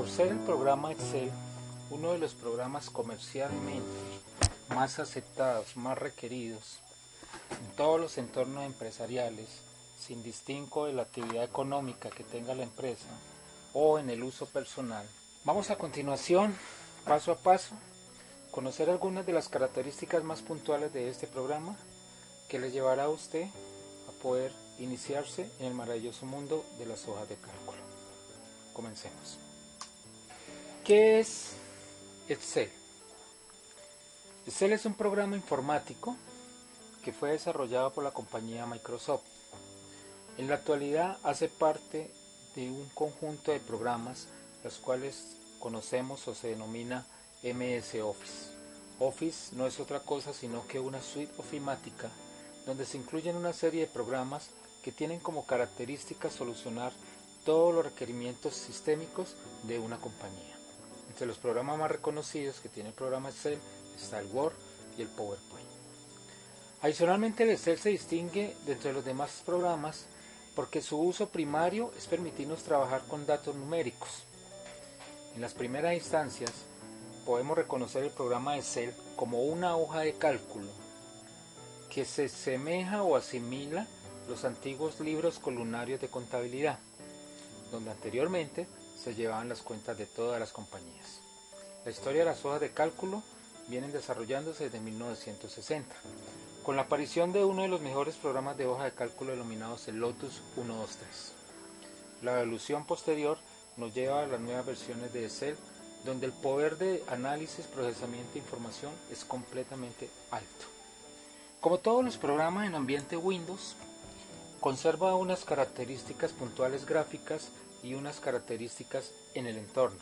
Por ser el programa Excel uno de los programas comercialmente más aceptados, más requeridos en todos los entornos empresariales, sin distingo de la actividad económica que tenga la empresa o en el uso personal, vamos a continuación, paso a paso, conocer algunas de las características más puntuales de este programa que le llevará a usted a poder iniciarse en el maravilloso mundo de las hojas de cálculo. Comencemos. ¿Qué es Excel? Excel es un programa informático que fue desarrollado por la compañía Microsoft. En la actualidad hace parte de un conjunto de programas los cuales conocemos o se denomina MS Office. Office no es otra cosa sino que una suite ofimática donde se incluyen una serie de programas que tienen como característica solucionar todos los requerimientos sistémicos de una compañía. Entre los programas más reconocidos que tiene el programa Excel está el Word y el PowerPoint. Adicionalmente, el Excel se distingue de entre los demás programas porque su uso primario es permitirnos trabajar con datos numéricos. En las primeras instancias podemos reconocer el programa Excel como una hoja de cálculo que se semeja o asimila los antiguos libros columnarios de contabilidad, donde anteriormente se llevaban las cuentas de todas las compañías. La historia de las hojas de cálculo vienen desarrollándose desde 1960, con la aparición de uno de los mejores programas de hoja de cálculo denominados el Lotus 123. La evolución posterior nos lleva a las nuevas versiones de Excel, donde el poder de análisis, procesamiento de información es completamente alto. Como todos los programas en ambiente Windows, conserva unas características puntuales gráficas y unas características en el entorno.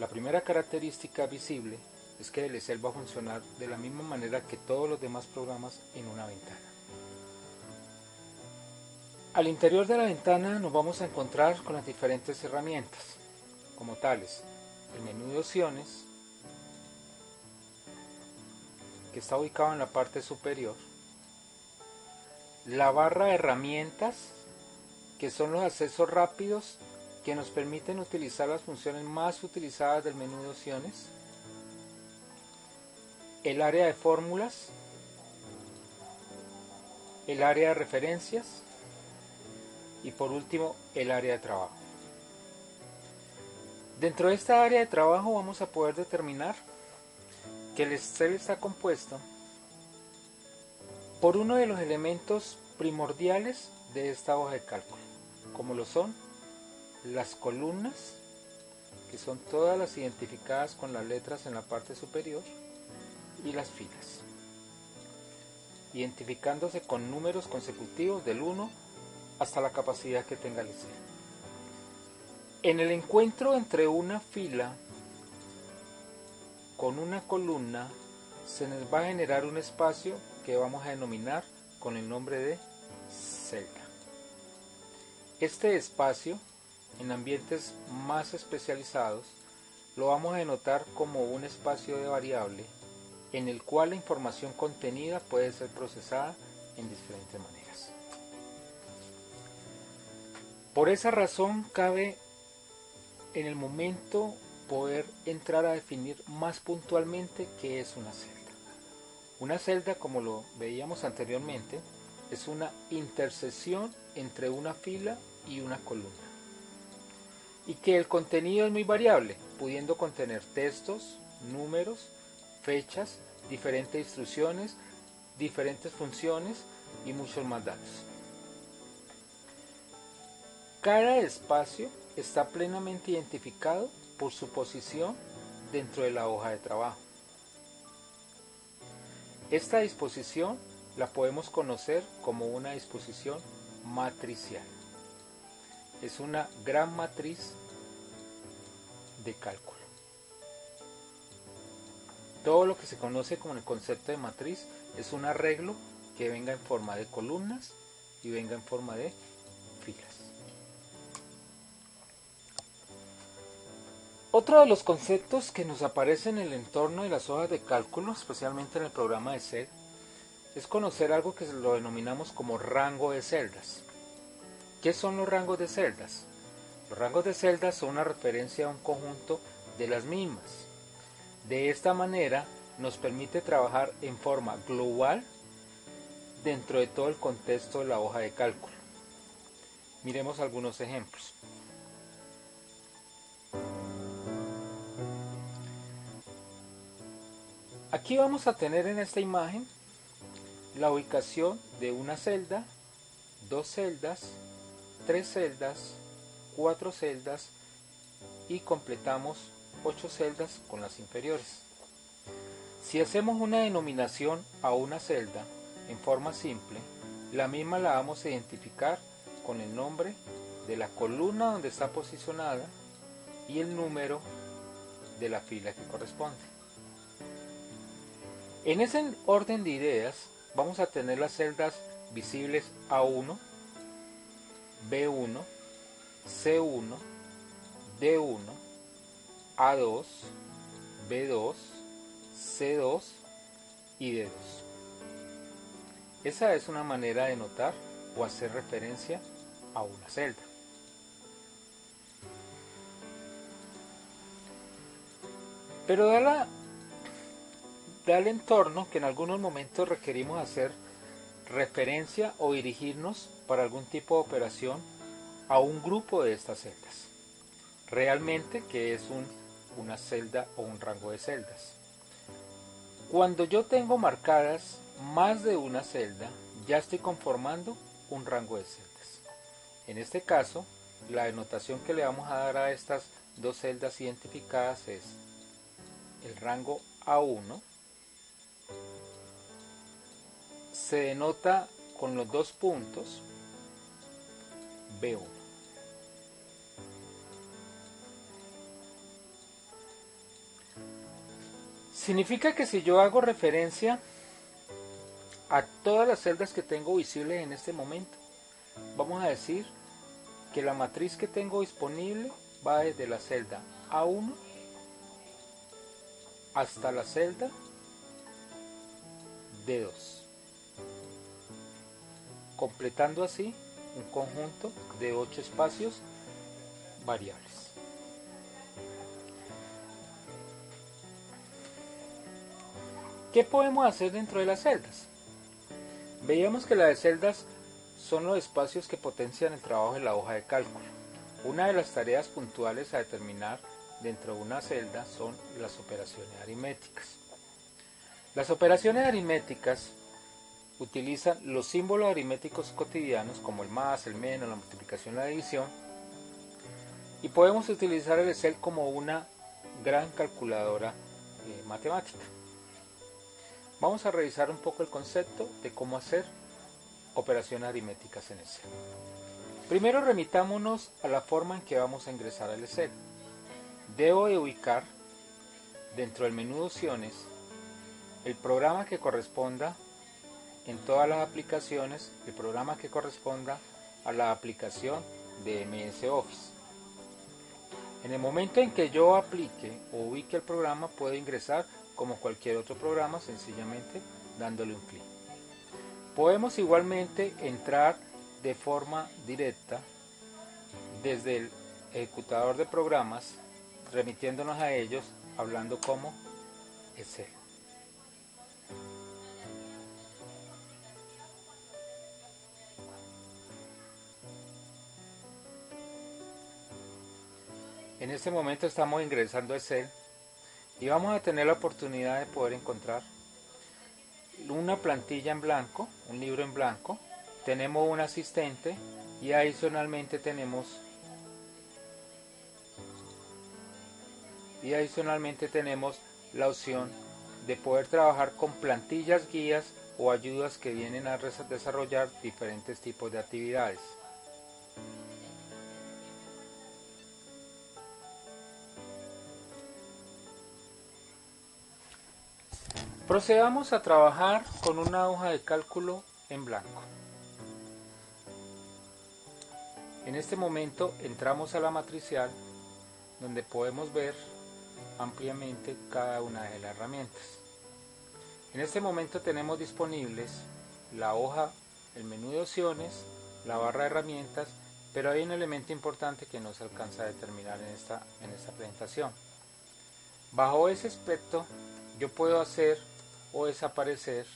La primera característica visible es que el Excel va a funcionar de la misma manera que todos los demás programas en una ventana. Al interior de la ventana nos vamos a encontrar con las diferentes herramientas, como tales, el menú de opciones, que está ubicado en la parte superior, la barra de herramientas, que son los accesos rápidos que nos permiten utilizar las funciones más utilizadas del menú de opciones, el área de fórmulas, el área de referencias y por último el área de trabajo. Dentro de esta área de trabajo vamos a poder determinar que el Excel está compuesto por uno de los elementos primordiales de esta hoja de cálculo, como lo son las columnas, que son todas las identificadas con las letras en la parte superior, y las filas, identificándose con números consecutivos del 1 hasta la capacidad que tenga el Excel. En el encuentro entre una fila con una columna se nos va a generar un espacio que vamos a denominar con el nombre de celda. Este espacio, en ambientes más especializados, lo vamos a denotar como un espacio de variable en el cual la información contenida puede ser procesada en diferentes maneras. Por esa razón cabe en el momento poder entrar a definir más puntualmente qué es una celda. Una celda, como lo veíamos anteriormente, es una intersección entre una fila y una columna, y que el contenido es muy variable, pudiendo contener textos, números, fechas, diferentes instrucciones, diferentes funciones y muchos más datos. Cada espacio está plenamente identificado por su posición dentro de la hoja de trabajo. Esta disposición la podemos conocer como una disposición matricial. Es una gran matriz de cálculo. Todo lo que se conoce como el concepto de matriz es un arreglo que venga en forma de columnas y venga en forma de filas. Otro de los conceptos que nos aparece en el entorno de las hojas de cálculo, especialmente en el programa de Excel, es conocer algo que lo denominamos como rango de celdas. ¿Qué son los rangos de celdas? Los rangos de celdas son una referencia a un conjunto de las mismas. De esta manera nos permite trabajar en forma global dentro de todo el contexto de la hoja de cálculo. Miremos algunos ejemplos. Aquí vamos a tener en esta imagen la ubicación de una celda, 2 celdas, 3 celdas, 4 celdas y completamos 8 celdas con las inferiores. Si hacemos una denominación a una celda en forma simple, la misma la vamos a identificar con el nombre de la columna donde está posicionada y el número de la fila que corresponde. En ese orden de ideas vamos a tener las celdas visibles A1, B1, C1, D1, A2, B2, C2 y D2. Esa es una manera de notar o hacer referencia a una celda. Pero da el entorno que en algunos momentos requerimos hacer referencia o dirigirnos para algún tipo de operación a un grupo de estas celdas. Realmente, ¿qué es una celda o un rango de celdas? Cuando yo tengo marcadas más de una celda, ya estoy conformando un rango de celdas. En este caso, la denotación que le vamos a dar a estas dos celdas identificadas es el rango A1. Se denota con los 2 puntos B1. Significa que si yo hago referencia a todas las celdas que tengo visibles en este momento, vamos a decir que la matriz que tengo disponible va desde la celda A1 hasta la celda D2, completando así un conjunto de 8 espacios variables. ¿Qué podemos hacer dentro de las celdas? Veíamos que las celdas son los espacios que potencian el trabajo en la hoja de cálculo. Una de las tareas puntuales a determinar dentro de una celda son las operaciones aritméticas. Las operaciones aritméticas utilizan los símbolos aritméticos cotidianos como el más, el menos, la multiplicación, la división, y podemos utilizar el Excel como una gran calculadora matemática. Vamos a revisar un poco el concepto de cómo hacer operaciones aritméticas en Excel. Primero remitámonos a la forma en que vamos a ingresar al Excel. Debo de ubicar dentro del menú de opciones el programa que corresponda en todas las aplicaciones, el programa que corresponda a la aplicación de MS Office. En el momento en que yo aplique o ubique el programa, puedo ingresar como cualquier otro programa, sencillamente dándole un clic. Podemos igualmente entrar de forma directa desde el ejecutador de programas, remitiéndonos a ellos, hablando como Excel. En este momento estamos ingresando a Excel y vamos a tener la oportunidad de poder encontrar una plantilla en blanco, un libro en blanco, tenemos un asistente y adicionalmente tenemos la opción de poder trabajar con plantillas, guías o ayudas que vienen a desarrollar diferentes tipos de actividades. Procedamos a trabajar con una hoja de cálculo en blanco. En este momento entramos a la matricial, donde podemos ver ampliamente cada una de las herramientas. En este momento tenemos disponibles la hoja, el menú de opciones, la barra de herramientas Pero hay un elemento importante que no se alcanza a determinar en esta presentación. Bajo ese aspecto, yo puedo hacer o desaparecer,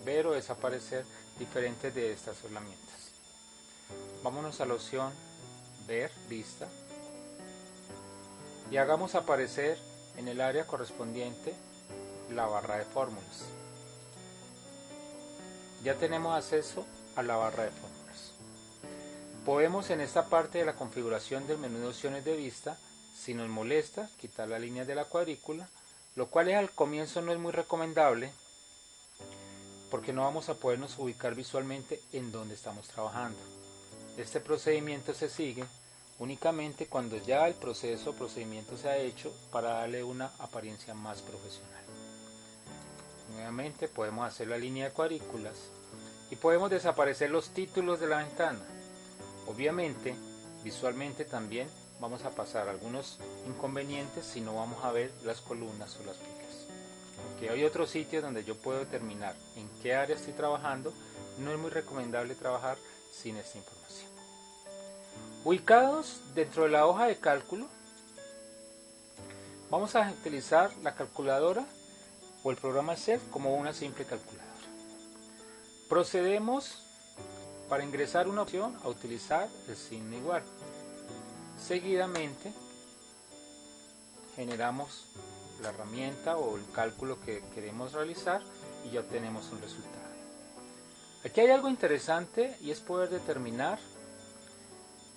ver o desaparecer diferentes de estas herramientas. Vámonos a la opción ver, vista, y hagamos aparecer en el área correspondiente la barra de fórmulas. Ya tenemos acceso a la barra de fórmulas. Podemos en esta parte de la configuración del menú de opciones de vista, si nos molesta, quitar las líneas de la cuadrícula, lo cual al comienzo no es muy recomendable porque no vamos a podernos ubicar visualmente en donde estamos trabajando. Este procedimiento se sigue únicamente cuando ya el procedimiento se ha hecho para darle una apariencia más profesional. Nuevamente podemos hacer la línea de cuadrículas y podemos desaparecer los títulos de la ventana. Obviamente, visualmente también vamos a pasar algunos inconvenientes si no vamos a ver las columnas o las filas. Aunque hay otros sitios donde yo puedo determinar en qué área estoy trabajando, no es muy recomendable trabajar sin esta información. Ubicados dentro de la hoja de cálculo, vamos a utilizar la calculadora o el programa Excel como una simple calculadora. Procedemos para ingresar una opción a utilizar el signo igual. Seguidamente generamos la herramienta o el cálculo que queremos realizar y ya obtenemos un resultado. Aquí hay algo interesante y es poder determinar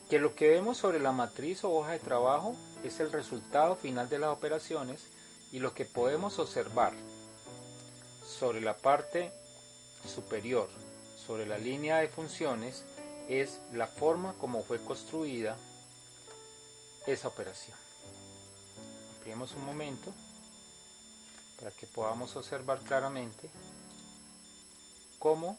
que lo que vemos sobre la matriz o hoja de trabajo es el resultado final de las operaciones y lo que podemos observar sobre la parte superior, sobre la línea de funciones, es la forma como fue construida esa operación. Ampliemos un momento para que podamos observar claramente cómo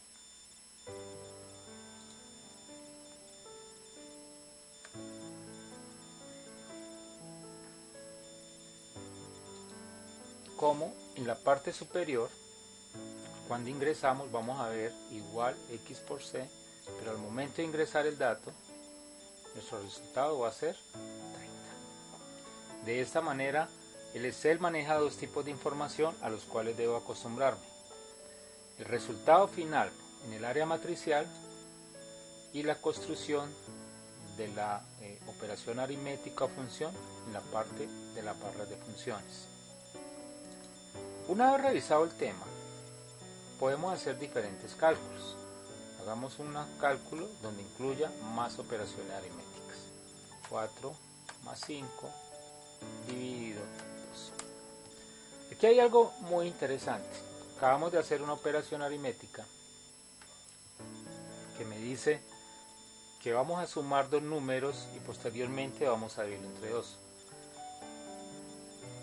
en la parte superior, cuando ingresamos, vamos a ver igual x por c, pero al momento de ingresar el dato, nuestro resultado va a ser 30. De esta manera, el Excel maneja dos tipos de información a los cuales debo acostumbrarme. El resultado final en el área matricial y la construcción de la operación aritmética o función en la parte de las barras de funciones. Una vez revisado el tema, podemos hacer diferentes cálculos. Hagamos un cálculo donde incluya más operaciones aritméticas. 4 más 5 dividido 2. Aquí hay algo muy interesante. Acabamos de hacer una operación aritmética que me dice que vamos a sumar dos números y posteriormente vamos a dividir entre 2.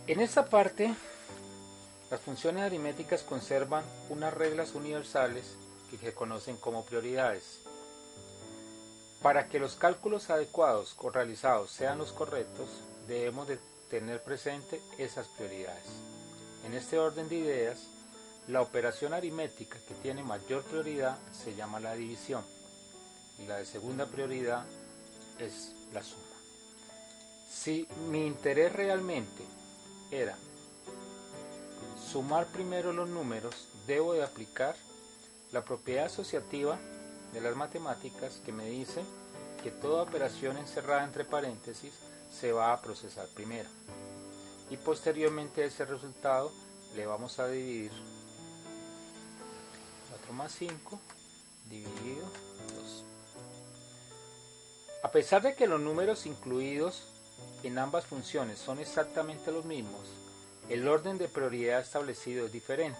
En esta parte, las funciones aritméticas conservan unas reglas universales que se conocen como prioridades. Para que los cálculos adecuados o realizados sean los correctos, debemos de tener presente esas prioridades. En este orden de ideas, la operación aritmética que tiene mayor prioridad se llama la división y la de segunda prioridad es la suma. Si mi interés realmente era sumar primero los números, debo de aplicar la propiedad asociativa de las matemáticas que me dice que toda operación encerrada entre paréntesis se va a procesar primero y posteriormente ese resultado le vamos a dividir 4 más 5 dividido 2. A pesar de que los números incluidos en ambas funciones son exactamente los mismos, el orden de prioridad establecido es diferente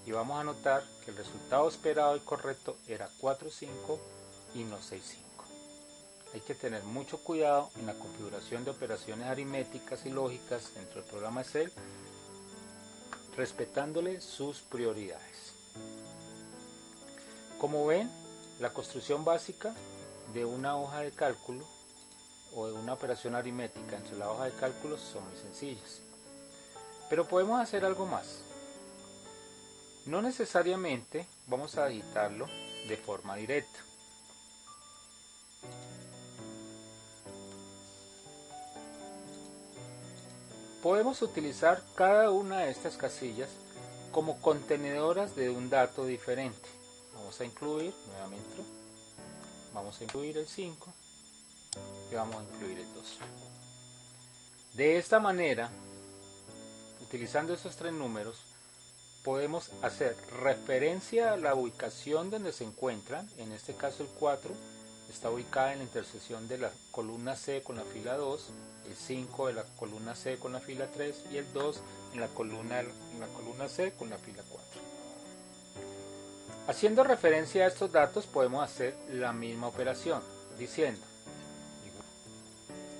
y vamos a notar que el resultado esperado y correcto era 4,5 y no 6,5. Hay que tener mucho cuidado en la configuración de operaciones aritméticas y lógicas dentro del programa Excel, respetándole sus prioridades. Como ven, la construcción básica de una hoja de cálculo o de una operación aritmética entre la hoja de cálculo son muy sencillas. Pero podemos hacer algo más. No necesariamente vamos a digitarlo de forma directa. Podemos utilizar cada una de estas casillas como contenedoras de un dato diferente. Vamos a incluir nuevamente, vamos a incluir el 5 y vamos a incluir el 2. De esta manera, utilizando esos tres números, podemos hacer referencia a la ubicación donde se encuentran. En este caso el 4 está ubicada en la intersección de la columna C con la fila 2, el 5 de la columna C con la fila 3 y el 2 en la columna C con la fila 4. Haciendo referencia a estos datos podemos hacer la misma operación, diciendo,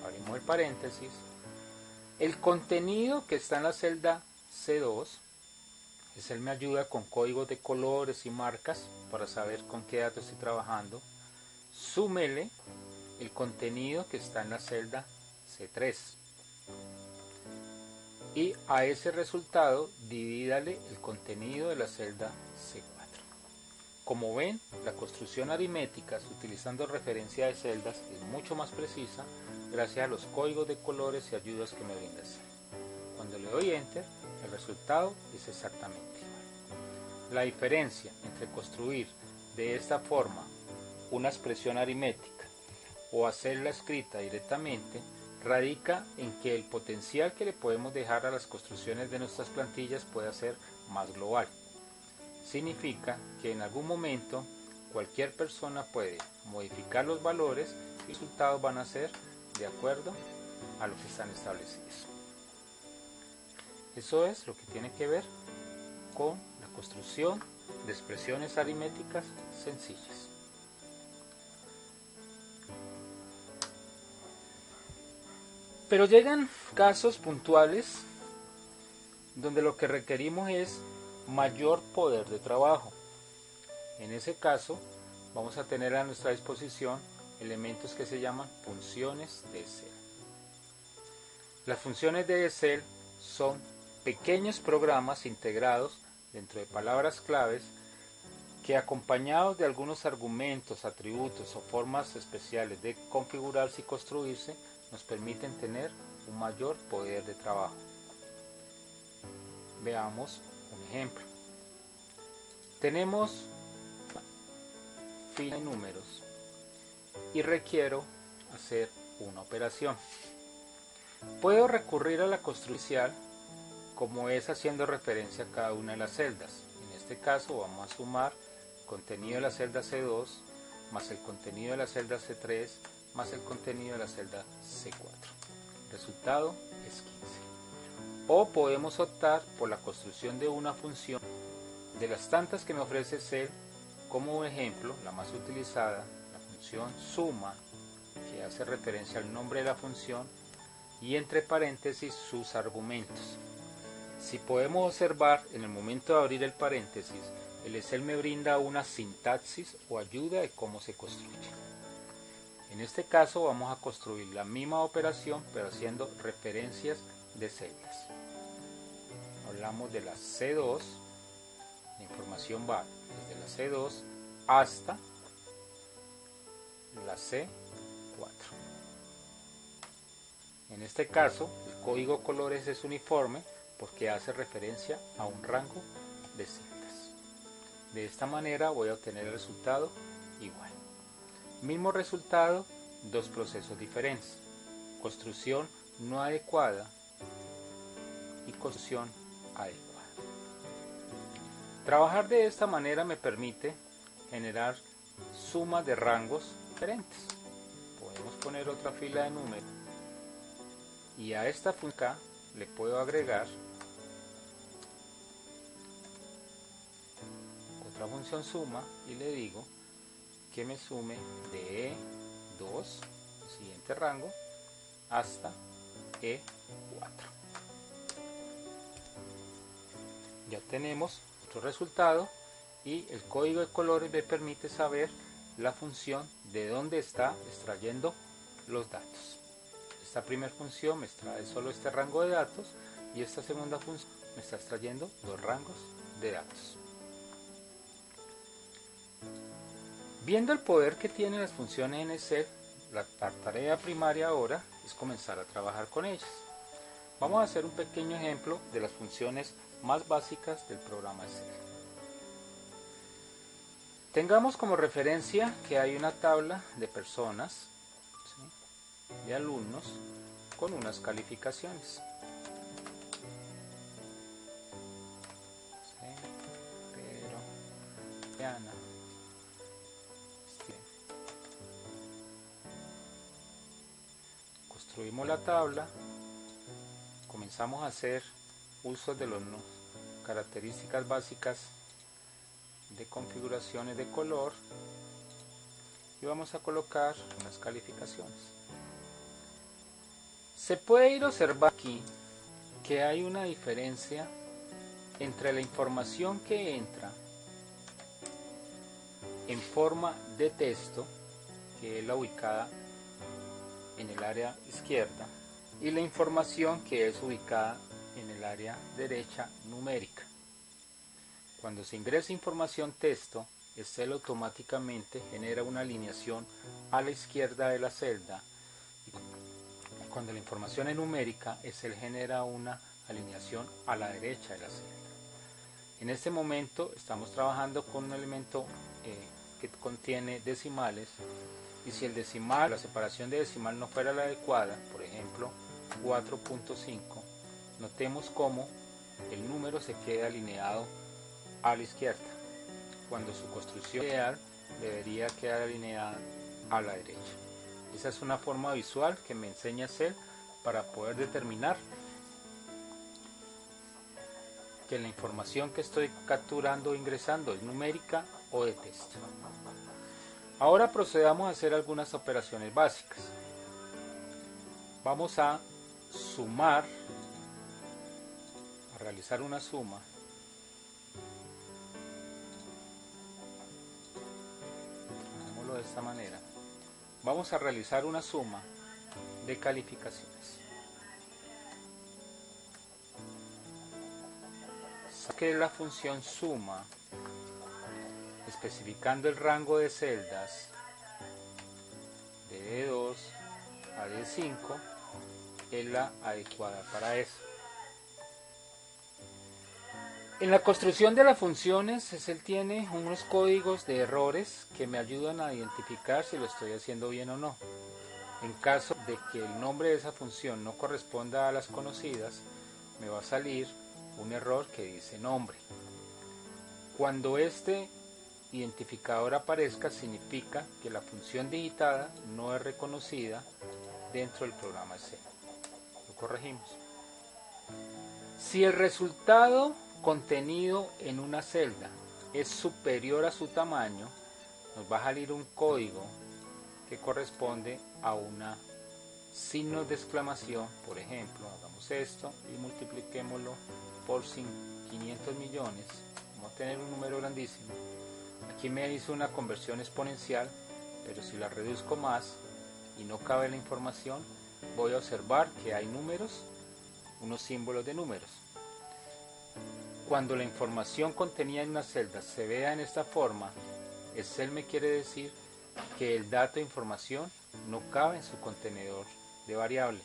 abrimos el paréntesis, el contenido que está en la celda C2, él me ayuda con códigos de colores y marcas para saber con qué datos estoy trabajando. Súmele el contenido que está en la celda C3 y a ese resultado divídale el contenido de la celda C4. Como ven, la construcción aritmética utilizando referencia de celdas es mucho más precisa gracias a los códigos de colores y ayudas que me brinda C. Cuando le doy Enter, el resultado es exactamente igual. La diferencia entre construir de esta forma una expresión aritmética o hacerla escrita directamente radica en que el potencial que le podemos dejar a las construcciones de nuestras plantillas pueda ser más global. Significa que en algún momento cualquier persona puede modificar los valores y los resultados van a ser de acuerdo a lo que están establecidos. Eso es lo que tiene que ver con la construcción de expresiones aritméticas sencillas. Pero llegan casos puntuales donde lo que requerimos es mayor poder de trabajo. En ese caso vamos a tener a nuestra disposición elementos que se llaman funciones de Excel. Las funciones de Excel son pequeños programas integrados dentro de palabras claves que, acompañados de algunos argumentos, atributos o formas especiales de configurarse y construirse, nos permiten tener un mayor poder de trabajo. Veamos un ejemplo. Tenemos fila de números y requiero hacer una operación. Puedo recurrir a la construcción como es haciendo referencia a cada una de las celdas. En este caso vamos a sumar el contenido de la celda C2 más el contenido de la celda C3 más el contenido de la celda C4. El resultado es 15. O podemos optar por la construcción de una función de las tantas que me ofrece Excel. Como ejemplo, la más utilizada, la función suma, que hace referencia al nombre de la función y entre paréntesis sus argumentos. Si podemos observar, en el momento de abrir el paréntesis, el Excel me brinda una sintaxis o ayuda de cómo se construye. En este caso vamos a construir la misma operación pero haciendo referencias de celdas. Hablamos de la C2, la información va desde la C2 hasta la C4. En este caso el código colores es uniforme porque hace referencia a un rango de celdas. De esta manera voy a obtener el resultado igual. Mismo resultado, dos procesos diferentes. Construcción no adecuada y construcción adecuada. Trabajar de esta manera me permite generar sumas de rangos diferentes. Podemos poner otra fila de números y a esta función le puedo agregar otra función suma y le digo que me sume de E2, el siguiente rango, hasta E4. Ya tenemos otro resultado y el código de colores me permite saber la función de dónde está extrayendo los datos. Esta primera función me extrae solo este rango de datos y esta segunda función me está extrayendo los rangos de datos. Viendo el poder que tienen las funciones en Excel, la tarea primaria ahora es comenzar a trabajar con ellas. Vamos a hacer un pequeño ejemplo de las funciones más básicas del programa Excel. Tengamos como referencia que hay una tabla de personas, ¿sí?, de alumnos con unas calificaciones. ¿Sí? Pero, Diana, construimos la tabla, comenzamos a hacer uso de las características básicas de configuraciones de color y vamos a colocar unas calificaciones. Se puede ir observando aquí que hay una diferencia entre la información que entra en forma de texto, que es la ubicada en el área izquierda, y la información que es ubicada en el área derecha numérica. Cuando se ingresa información texto, Excel automáticamente genera una alineación a la izquierda de la celda, y cuando la información es numérica, Excel genera una alineación a la derecha de la celda. En este momento estamos trabajando con un elemento que contiene decimales, y si el decimal, la separación de decimal no fuera la adecuada, por ejemplo 4.5, notemos cómo el número se queda alineado a la izquierda, cuando su construcción ideal debería quedar alineada a la derecha. Esa es una forma visual que me enseña Excel para poder determinar que la información que estoy capturando o ingresando es numérica o de texto. Ahora procedamos a hacer algunas operaciones básicas. Vamos a sumar, a realizar una suma. Hagámoslo de esta manera. Vamos a realizar una suma de calificaciones. Saque la función suma, especificando el rango de celdas de D2 a D5, es la adecuada para eso. En la construcción de las funciones, Excel tiene unos códigos de errores que me ayudan a identificar si lo estoy haciendo bien o no. En caso de que el nombre de esa función no corresponda a las conocidas, me va a salir un error que dice nombre. Cuando este identificador aparezca, significa que la función digitada no es reconocida dentro del programa Excel. Lo corregimos. Si el resultado contenido en una celda es superior a su tamaño, nos va a salir un código que corresponde a una signo de exclamación. Por ejemplo, hagamos esto y multipliquémoslo por 500 millones. Vamos a tener un número grandísimo. Aquí me hizo una conversión exponencial, pero si la reduzco más y no cabe la información, voy a observar que hay números, unos símbolos de números. Cuando la información contenida en una celda se vea en esta forma, Excel me quiere decir que el dato de información no cabe en su contenedor de variable.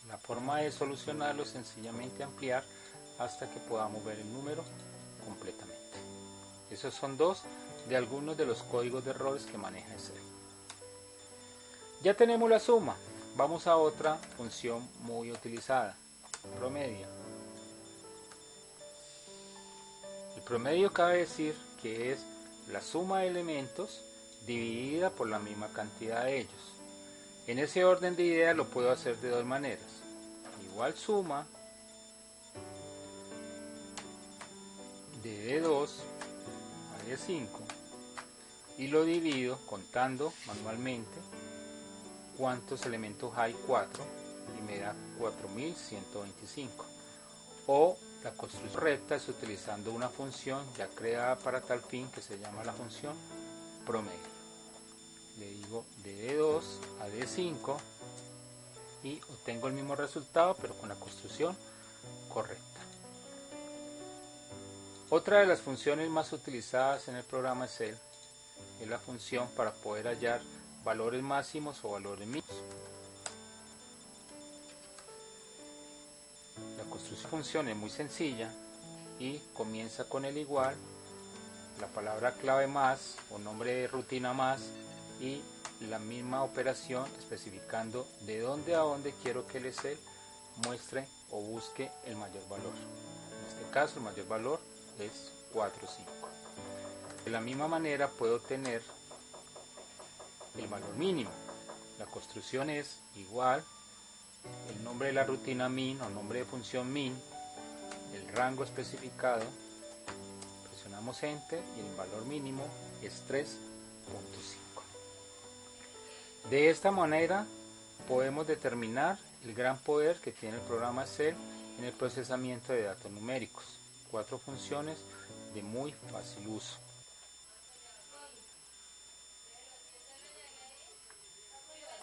La forma de solucionarlo es sencillamente ampliar hasta que podamos ver el número completamente. Esos son dos de algunos de los códigos de errores que maneja Excel. Ya tenemos la suma. Vamos a otra función muy utilizada, promedio. El promedio cabe decir que es la suma de elementos dividida por la misma cantidad de ellos. En ese orden de ideas lo puedo hacer de dos maneras. Igual suma de D2 a D5 y lo divido contando manualmente cuántos elementos hay, 4, y me da 4125. O la construcción recta es utilizando una función ya creada para tal fin que se llama la función promedio. Le digo de D2 a D5 y obtengo el mismo resultado pero con la construcción correcta. Otra de las funciones más utilizadas en el programa Excel es la función para poder hallar valores máximos o valores mínimos. construcción de función es muy sencilla y comienza con el igual, la palabra clave más o nombre de rutina más y la misma operación especificando de dónde a dónde quiero que el Excel muestre o busque el mayor valor. En este caso el mayor valor es 4, 5. De la misma manera puedo tener el valor mínimo. La construcción es igual, el nombre de la rutina min o nombre de función min, el rango especificado, presionamos enter y el valor mínimo es 3.5. De esta manera podemos determinar el gran poder que tiene el programa Excel en el procesamiento de datos numéricos. 4 funciones de muy fácil uso.